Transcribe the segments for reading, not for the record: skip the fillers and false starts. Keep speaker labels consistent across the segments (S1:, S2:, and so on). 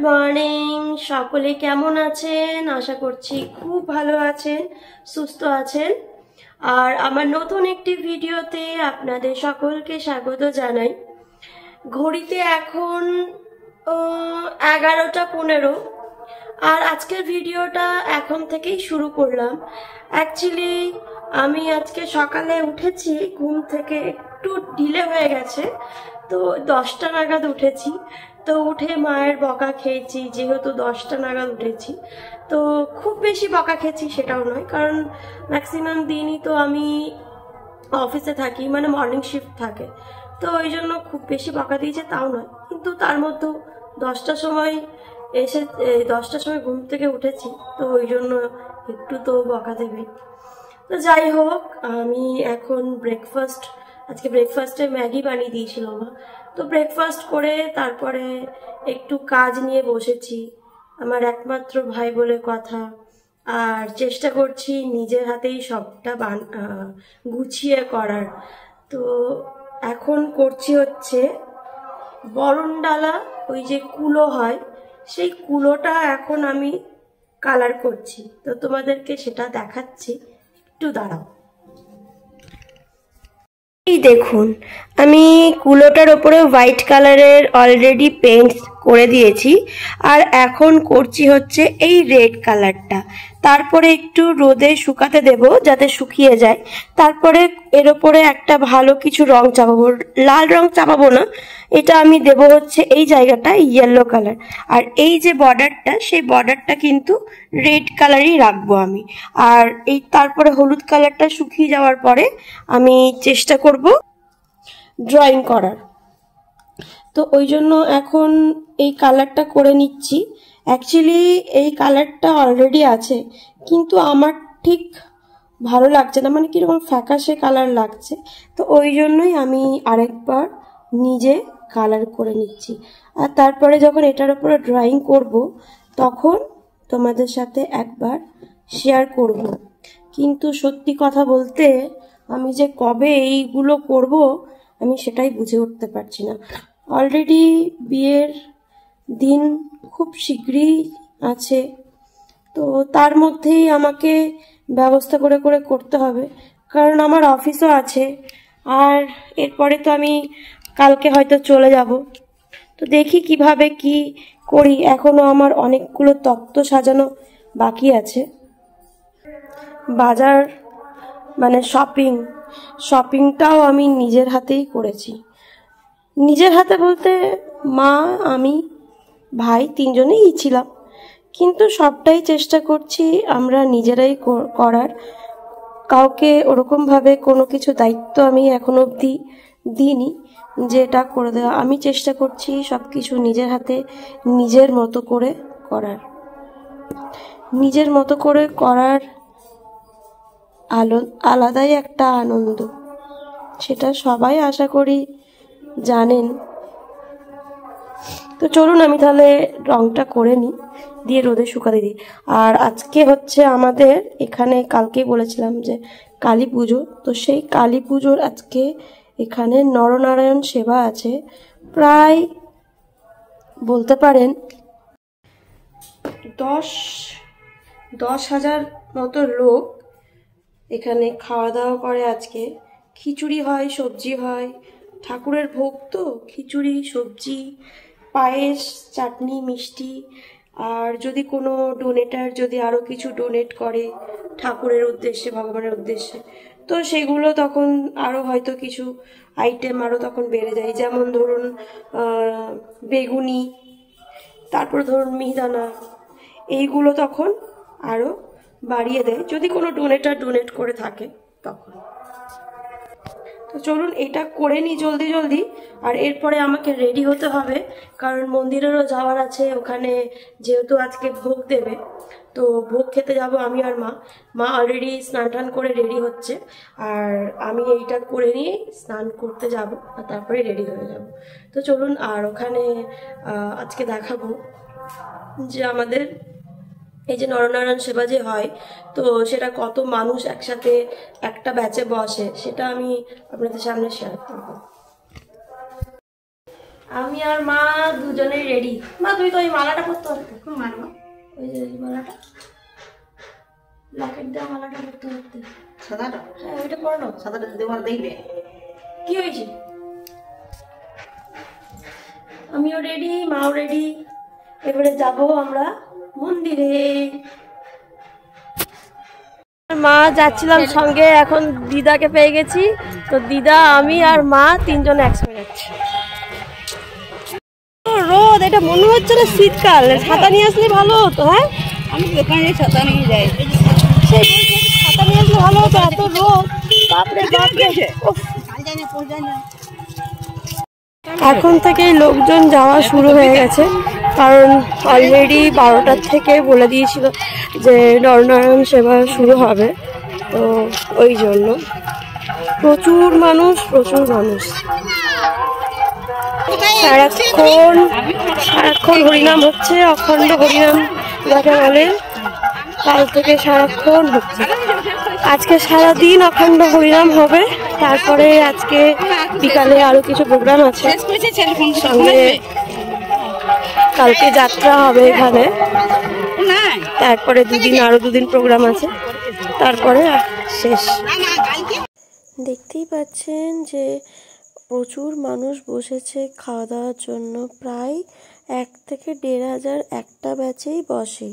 S1: Morning, সকলে কেমন আছেন? আশা করছি খুব ভালো আছেন, সুস্থ আছেন। আর আমার নতুন একটি ভিডিওতে আপনাদের সকলকে স্বাগত জানাই। ঘড়িতে এখন 11টা 15। আর আজকের ভিডিওটা এখন থেকেই শুরু করলাম। অ্যাকচুয়ালি আমি আজকে সকালে উঠেছি, ঘুম থেকে একটু ডিলে হয়ে গেছে, তো 10টা নাগাদ উঠেছি। তো উঠে মায়ের বকা খেয়েছি, যেহেতু 10টা নাগাদ উঠেছি। তো খুব বেশি বকা খেয়েছি সেটাও নয়, কারণ ম্যাক্সিমাম দিনই তো আমি অফিসে থাকি, মানে মর্নিং শিফট থাকে, তো ওই জন্য খুব বেশি বকা দিয়েছে তাও নয়। কিন্তু তার মধ্যেও 10টার সময় এসে 10টার সময় ঘুম থেকে উঠেছি, তো ওই জন্য একটু তো বকা দেবে। তো যাই হোক, আমি এখন আজকে ব্রেকফাস্টে ম্যাগি বানিয়ে দিয়েছিল মা, তো ব্রেকফাস্ট করে তারপরে একটু কাজ নিয়ে বসেছি। আমার একমাত্র ভাই বলে কথা, আর চেষ্টা করছি নিজের হাতেই সবটা গুছিয়ে করার। তো এখন করছি হচ্ছে বরণডালা, ওই যে কুলো হয়, সেই কুলোটা এখন আমি কালার করছি, তো তোমাদেরকে সেটা দেখাচ্ছি, একটু দাঁড়াও। এই দেখুন, আমি কুলোটার ওপরে হোয়াইট কালারের অলরেডি পেন্ট করে দিয়েছি, আর এখন করছি হচ্ছে এই রেড কালারটা। তারপরে একটু রোদে শুকাতে দেব যাতে শুকিয়ে যায়। তারপরে এর ওপরে একটা ভালো কিছু রং চাপাবো, লাল রং চাপাবো না, এটা আমি দেব হচ্ছে এই জায়গাটা ইয়েলো কালার। আর এই যে বর্ডারটা, সেই বর্ডারটা কিন্তু রেড কালারই রাখবো আমি। আর এই তারপরে হলুদ কালারটা শুকিয়ে যাওয়ার পরে আমি চেষ্টা করব ড্রয়িং করার। তো ওই জন্য এখন এই কালারটা করে নিচ্ছি। অ্যাকচুয়ালি এই কালারটা অলরেডি আছে, কিন্তু আমার ঠিক ভালো লাগছে না, মানে কীরকম ফ্যাকাশে কালার লাগছে, তো ওই জন্যই আমি আরেকবার নিজে কালার করে নিচ্ছি। আর তারপরে যখন এটার উপরে ড্রয়িং করব, তখন তোমাদের সাথে একবার শেয়ার করব। কিন্তু সত্যি কথা বলতে, আমি যে কবে এইগুলো করব আমি সেটাই বুঝে উঠতে পারছি না। অলরেডি বিয়ের দিন খুব শীঘ্রই আছে, তো তার মধ্যেই আমাকে ব্যবস্থা করে করে করতে হবে, কারণ আমার অফিসও আছে। আর এরপরে তো আমি কালকে হয়তো চলে যাব, তো দেখি কিভাবে কি করি। এখনো আমার অনেকগুলো তত্ত্ব সাজানো বাকি আছে। বাজার মানে শপিংটাও আমি নিজের হাতেই করেছি। নিজের হাতে বলতে মা, আমি, ভাই তিনজনেই ছিলাম, কিন্তু সবটাই চেষ্টা করছি আমরা নিজেরাই করার। কাউকে ওরকমভাবে কোনো কিছু দায়িত্ব আমি এখনো অবধি দিইনি যে এটা করে দেওয়া। আমি চেষ্টা করছি সব কিছু নিজের হাতে নিজের মতো করে করার। নিজের মতো করে করার আলাদাই একটা আনন্দ, সেটা সবাই আশা করি জানেন। তো চলুন আমি তাহলে রংটা করে নিই, দিয়ে রোদে শুকাতে দিই। আর আজকে হচ্ছে আমাদের এখানে, কালকেই বলেছিলাম যে কালী পুজো, তো সেই কালী পুজোর আজকে এখানে নরনারায়ণ সেবা আছে। প্রায় বলতে পারেন 10,000 মতো লোক এখানে খাওয়া দাওয়া করে। আজকে খিচুড়ি হয়, সবজি হয়, ঠাকুরের ভোগ তো খিচুড়ি, সবজি, পায়েস, চাটনি, মিষ্টি। আর যদি কোনো ডোনেটার যদি আরও কিছু ডোনেট করে ঠাকুরের উদ্দেশ্যে, ভগবানের উদ্দেশ্যে, তো সেগুলো তখন আরও হয়তো কিছু আইটেম আরও তখন বেড়ে যায়। যেমন ধরুন বেগুনি, তারপর ধরুন মিহিদানা, এইগুলো তখন আরও বাড়িয়ে দেয় যদি কোনো ডোনেটার ডোনেট করে থাকে তখন। তো চলুন এটা করে নিই জলদি জলদি। আর এরপরে আমাকে রেডি হতে হবে, কারণ মন্দিরেরও যাওয়ার আছে। ওখানে যেহেতু আজকে ভোগ দেবে, তো ভোগ খেতে যাব আমি আর মা অলরেডি স্নান টান করে রেডি হচ্ছে, আর আমি এইটা করে নিয়ে স্নান করতে যাব, আর তারপরে রেডি হয়ে যাব। তো চলুন, আর ওখানে আজকে দেখাবো যে আমাদের এই যে নরনারায়ণ সেবা যে হয়, তো সেটা কত মানুষ একসাথে একটা ব্যাচে বসে, সেটা আমি আপনাদের সামনে শেয়ার করব। আমি আর মা দুজনেই রেডি। মা তুই তো ওই মালাটা পরতে পারতে। কোন মালা? ওই যে মালাটা, লকেট দেওয়া মালাটা পরতে পারতে। সাদাটা? হ্যাঁ ওইটা পরো না। সাদাটা দেওয়ার দেখবে কি হয়েছে। আমিও রেডি, মাও রেডি। এবারে যাব আমরা মন্দিরে। মা যাচ্ছিলাম সঙ্গে, এখন দিদাকে পেয়ে গেছি। তো দিদা, আমি আর মা তিনজন একসঙ্গে যাচ্ছি। রোদ, এটা মনে হচ্ছে না শীতকাল। ছাতা নিয়ে আসলে ভালো হতো। হ্যাঁ আমি দোকানে ছাতা নিয়ে যাই, সেই ছাতা নিয়ে আসলে ভালো হতো। এত রোদ, বাপরে বাপরে। এখন থেকেই লোকজন যাওয়া শুরু হয়ে গেছে, কারণ অলরেডি 12টার থেকে বলে দিয়েছিল যে নরনারায়ণ সেবা শুরু হবে। তো ওই জন্য প্রচুর মানুষ, প্রচুর মানুষ। সারাক্ষণ হরিনাম হচ্ছে, অখণ্ড হরিনাম যাকে বলে। কাল থেকে সারাক্ষণ হচ্ছে। আজকে সারাদিন অখণ্ড হরিনাম হবে। তারপরে আজকে বিকালে আরো কিছু প্রোগ্রাম আছে, সঙ্গে কালকে যাত্রা হবে এখানে। তারপরে আরো দুদিন প্রোগ্রাম আছে, তারপরে শেষ। দেখতেই পাচ্ছেন যে প্রচুর মানুষ বসেছে খাওয়া দাওয়ার জন্য। প্রায় 1 থেকে 1,500 একটা ব্যাচেই বসে।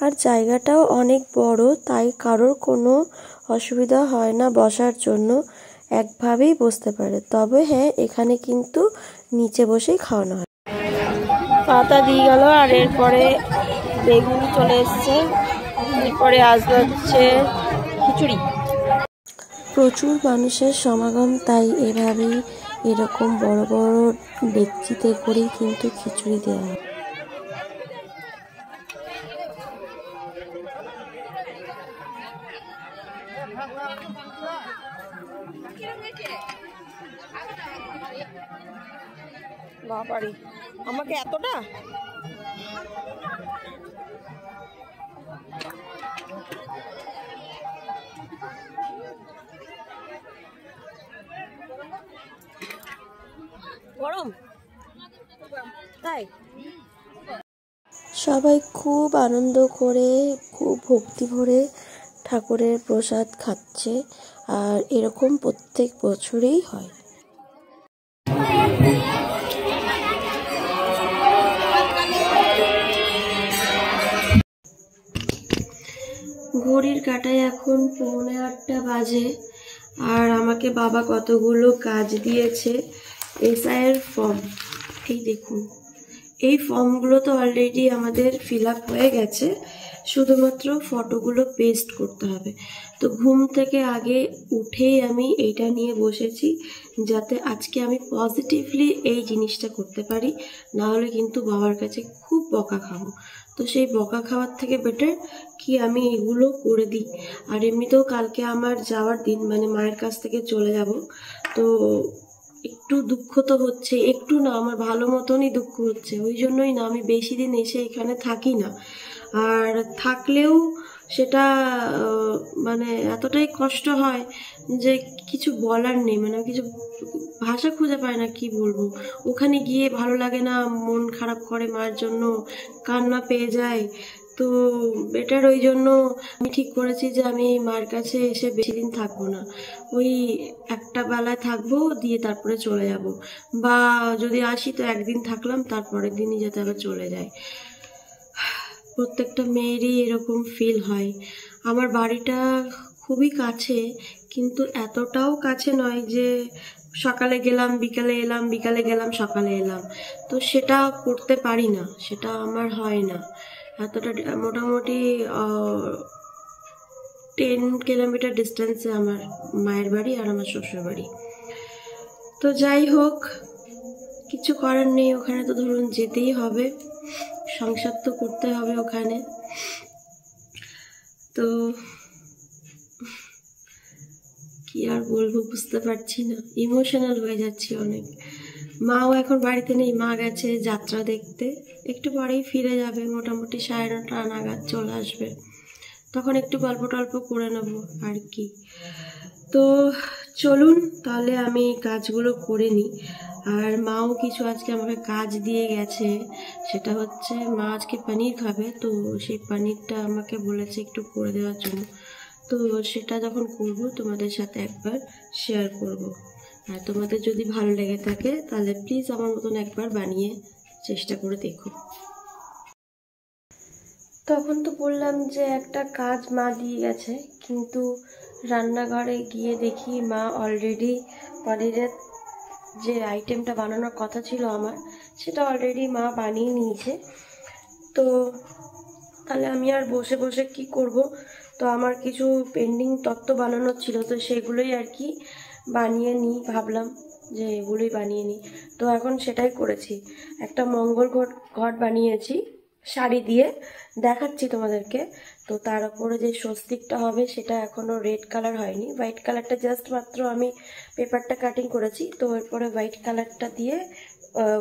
S1: আর জায়গাটাও অনেক বড়, তাই কারোর কোনো অসুবিধা হয় না বসার জন্য, একভাবেই বসতে পারে। তবে হ্যাঁ, এখানে কিন্তু নিচে বসেই খাওয়ানো হয়। পাতা দিয়ে গেল, আর এরপরে বেগুন চলে এসছে, এরপরে আসবে হচ্ছে খিচুড়ি। প্রচুর মানুষের সমাগম, তাই এভাবেই এরকম বড় বড় ডেকচিতে করেই কিন্তু খিচুড়ি দেওয়া হয়। বাবারে, আমাকে এতটা গরম, তাই সবাই খুব আনন্দ করে, খুব ভক্তি ভরে ঠাকুরের প্রসাদ খাচ্ছে। আর এরকম প্রত্যেক বছরেই হয়। ঘড়ির কাঁটায় এখন 7:45 বাজে। আর আমাকে বাবা কতগুলো কাজ দিয়েছে। এসআইয়ের ফর্ম, এই দেখুন, এই ফর্মগুলো তো অলরেডি আমাদের ফিল আপ হয়ে গেছে, শুধুমাত্র ফটোগুলো পেস্ট করতে হবে। তো ঘুম থেকে আগে উঠেই আমি এইটা নিয়ে বসেছি, যাতে আজকে আমি পজিটিভলি এই জিনিসটা করতে পারি। না হলে কিন্তু বাবার কাছে খুব বকা খাবো। তো সেই বকা খাওয়ার থেকে বেটার কি আমি এগুলো করে দিই। আর এমনিতেও কালকে আমার যাওয়ার দিন, মানে মায়ের কাছ থেকে চলে যাব। তো একটু দুঃখ তো হচ্ছে, একটু না, আমার ভালো মতনই দুঃখ হচ্ছে। ওই জন্যই না আমি বেশি দিন এসে এখানে থাকি না। আর থাকলেও সেটা মানে এতটাই কষ্ট হয় যে কিছু বলার নেই, মানে কিছু ভাষা খুঁজে পাই না কি বলবো। ওখানে গিয়ে ভালো লাগে না, মন খারাপ করে, মায়ের জন্য কান্না পেয়ে যায়। তো বেটার, ওই জন্য আমি ঠিক করেছি যে আমি মার কাছে এসে বেশি দিন থাকবো না। ওই একটা বেলায় থাকবো, দিয়ে তারপরে চলে যাব। বা যদি আসি তো একদিন থাকলাম, তারপরের দিনই যাতে আবার চলে যায়। প্রত্যেকটা মেয়েরই এরকম ফিল হয়। আমার বাড়িটা খুবই কাছে, কিন্তু এতটাও কাছে নয় যে সকালে গেলাম বিকালে এলাম, বিকালে গেলাম সকালে এলাম। তো সেটা করতে পারি না, সেটা আমার হয় না। এতটা মোটামুটি 10 কিলোমিটার ডিস্টেন্সে আমার মায়ের বাড়ি আর আমার শ্বশুর বাড়ি। তো যাই হোক, কিছু করার নেই, ওখানে তো ধরুন যেতেই হবে, সংসার তো করতে হবে ওখানে। তো কি আর বলবো বুঝতে পারছি না, ইমোশনাল হয়ে যাচ্ছি অনেক। মাও এখন বাড়িতে নেই, মা গেছে যাত্রা দেখতে, একটু পরেই ফিরে যাবে, মোটামুটি 9:30 নাগাদ চলে আসবে। তখন একটু গল্প টল্প করে নেব আর কি। তো চলুন তাহলে আমি কাজগুলো করে নিই। আর মাও কিছু আজকে আমাকে কাজ দিয়ে গেছে, সেটা হচ্ছে মা আজকে পনির খাবে, তো সেই পনিরটা আমাকে বলেছে একটু করে দেওয়ার জন্য। তো সেটা যখন করব তোমাদের সাথে একবার শেয়ার করব। আর তোমাদের যদি ভালো লেগে থাকে তাহলে প্লিজ আমার মতন একবার বানিয়ে চেষ্টা করে দেখো। তখন তো বললাম যে একটা কাজ মা দিয়ে গেছে, কিন্তু রান্নাঘরে গিয়ে দেখি মা অলরেডি পনিরের যে আইটেমটা বানানোর কথা ছিল আমার, সেটা অলরেডি মা বানিয়ে নিয়েছে। তো তাহলে আমি আর বসে বসে কি করব? তো আমার কিছু পেন্ডিং তত্ত্ব বানানোর ছিল, তো সেগুলোই আর কি বানিয়ে নিই, ভাবলাম যে এগুলোই বানিয়ে নিই। তো এখন সেটাই করেছি, একটা মঙ্গল ঘট বানিয়েছি শাড়ি দিয়ে, দেখাচ্ছি তোমাদেরকে। তো তার উপরে যে স্বস্তিকটা হবে সেটা এখনও রেড কালার হয়নি, হোয়াইট কালারটা জাস্ট মাত্র আমি পেপারটা কাটিং করেছি। তো এরপরে হোয়াইট কালারটা দিয়ে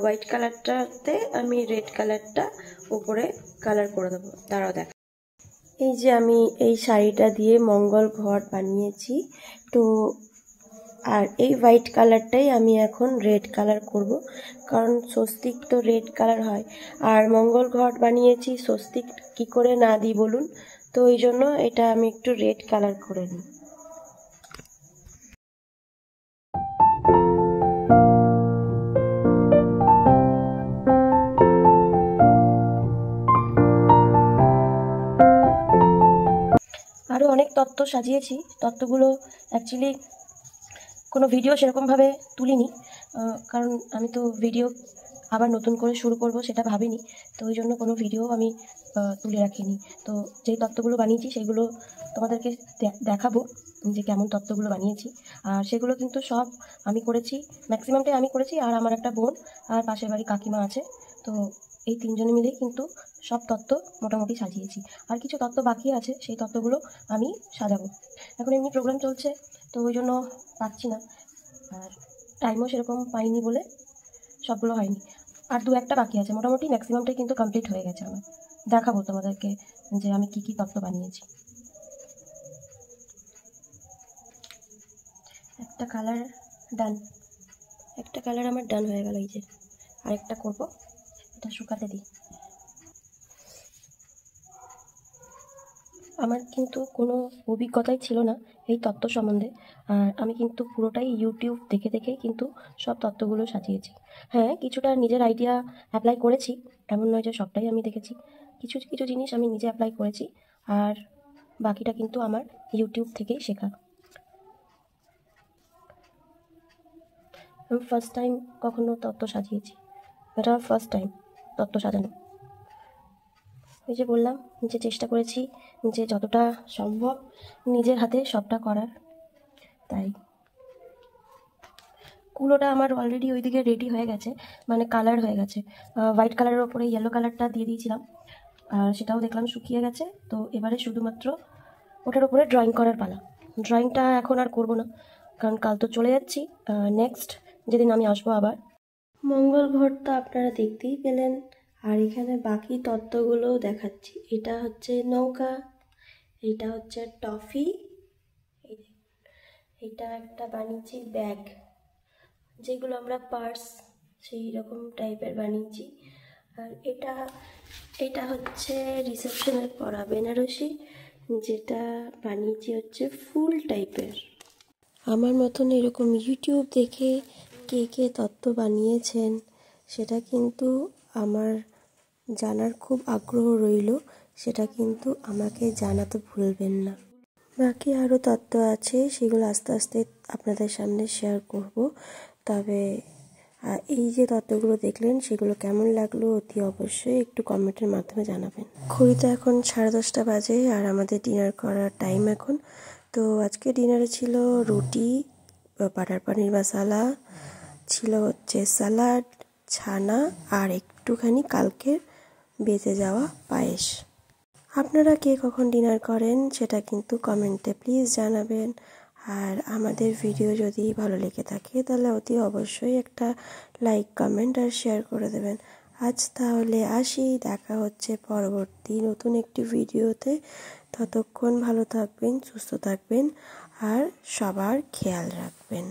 S1: হোয়াইট কালারটাতে আমি রেড কালারটা উপরে কালার করে দেবো। দাঁড়াও দেখ, এই যে আমি এই শাড়িটা দিয়ে মঙ্গল ঘট বানিয়েছি, তো আর এই হোয়াইট কালারটাই আমি এখন রেড কালার করব, কারণ স্বস্তিক তো রেড কালার হয়। আর মঙ্গল ঘট বানিয়েছি, স্বস্তিক কি করে না দিই বলুন? তো এই জন্য এটা আমি একটু রেড কালার করে নিই। আরও অনেক তত্ত্ব সাজিয়েছি, তত্ত্বগুলো অ্যাকচুয়ালি কোনো ভিডিও সেরকমভাবে তুলিনি, কারণ আমি তো ভিডিও আবার নতুন করে শুরু করব সেটা ভাবিনি, তো ওই জন্য কোনো ভিডিও আমি তুলে রাখিনি। তো যেই তত্ত্বগুলো বানিয়েছি সেগুলো তোমাদেরকে দেখাবো যে কেমন তত্ত্বগুলো বানিয়েছি। আর সেগুলো কিন্তু সব আমি করেছি, ম্যাক্সিমামটাই আমি করেছি, আর আমার একটা বোন আর পাশের বাড়ি কাকিমা আছে, তো এই তিনজনে মিলেই কিন্তু সব তত্ত্ব মোটামুটি সাজিয়েছি। আর কিছু তত্ত্ব বাকি আছে, সেই তত্ত্বগুলো আমি সাজাবো। এখন এমনি প্রোগ্রাম চলছে, তো ওই জন্য পাচ্ছি না, আর টাইমও সেরকম পাইনি বলে সবগুলো হয়নি। আর দু একটা বাকি আছে, মোটামুটি ম্যাক্সিমামটাই কিন্তু কমপ্লিট হয়ে গেছে আমার। দেখাবো তোমাদেরকে যে আমি কি কি তত্ত্ব বানিয়েছি। একটা কালার ডান, একটা কালার আমার ডান হয়ে গেল, এই যে আরেকটা করব, এটা শুকাতে দিই। আমার কিন্তু কোনো অভিজ্ঞতাই ছিল না এই তত্ত্ব সম্বন্ধে, আর আমি কিন্তু পুরোটাই ইউটিউব দেখে দেখেই কিন্তু সব তত্ত্বগুলো সাজিয়েছি। হ্যাঁ, কিছুটা নিজের আইডিয়া অ্যাপ্লাই করেছি, এমন নয় যে সবটাই আমি দেখেছি, কিছু কিছু জিনিস আমি নিজে অ্যাপ্লাই করেছি, আর বাকিটা কিন্তু আমার ইউটিউব থেকেই শেখা। আমি ফার্স্ট টাইম কখনো তত্ত্ব সাজিয়েছি, এটা আমার ফার্স্ট টাইম তত্ত্ব সাজানো। ওই যে বললাম যে চেষ্টা করেছি যে যতটা সম্ভব নিজের হাতে সবটা করার, তাই কুলোটা আমার অলরেডি ওইদিকে রেডি হয়ে গেছে, মানে কালার হয়ে গেছে। হোয়াইট কালারের ওপরে ইয়েলো কালারটা দিয়ে দিয়েছিলাম, আর সেটাও দেখলাম শুকিয়ে গেছে। তো এবারে শুধুমাত্র ওটার উপরে ড্রয়িং করার পালা। ড্রয়িংটা এখন আর করব না, কারণ কাল তো চলে যাচ্ছি, নেক্সট যেদিন আমি আসবো আবার। মঙ্গল ঘট তো আপনারা দেখতেই পেলেন, আর এখানে বাকি তত্ত্বগুলোও দেখাচ্ছি। এটা হচ্ছে নৌকা, এটা হচ্ছে টফি, এটা একটা বানিয়েছি ব্যাগ, যেগুলো আমরা পার্স সেই রকম টাইপের বানিয়েছি। আর এটা এটা হচ্ছে রিসেপশনের পরা বেনারসি, যেটা বানিয়েছি হচ্ছে ফুল টাইপের। আমার মতন এরকম ইউটিউব দেখে কে কে তত্ত্ব বানিয়েছেন সেটা কিন্তু আমার জানার খুব আগ্রহ রইল, সেটা কিন্তু আমাকে জানাতে ভুলবেন না। বাকি আরও তত্ত্ব আছে, সেগুলো আস্তে আস্তে আপনাদের সামনে শেয়ার করব। তবে এই যে তত্ত্বগুলো দেখলেন সেগুলো কেমন লাগলো অতি অবশ্যই একটু কমেন্টের মাধ্যমে জানাবেন। ঘড়িতে এখন 10:30 বাজে, আর আমাদের ডিনার করার টাইম এখন। তো আজকে ডিনারে ছিল রুটি, বাটার পনির মশালা, ছিল হচ্ছে স্যালাড, ছানা, আর একটুখানি কালকের বেঁচে যাওয়া পায়েস। আপনারা কে কখন ডিনার করেন সেটা কিন্তু কমেন্টে প্লিজ জানাবেন। আর আমাদের ভিডিও যদি ভালো লেগে থাকে তাহলে অতি অবশ্যই একটা লাইক, কমেন্ট আর শেয়ার করে দেবেন। আজ তাহলে আসি, দেখা হচ্ছে পরবর্তী নতুন একটি ভিডিওতে। ততক্ষণ ভালো থাকবেন, সুস্থ থাকবেন, আর সবার খেয়াল রাখবেন।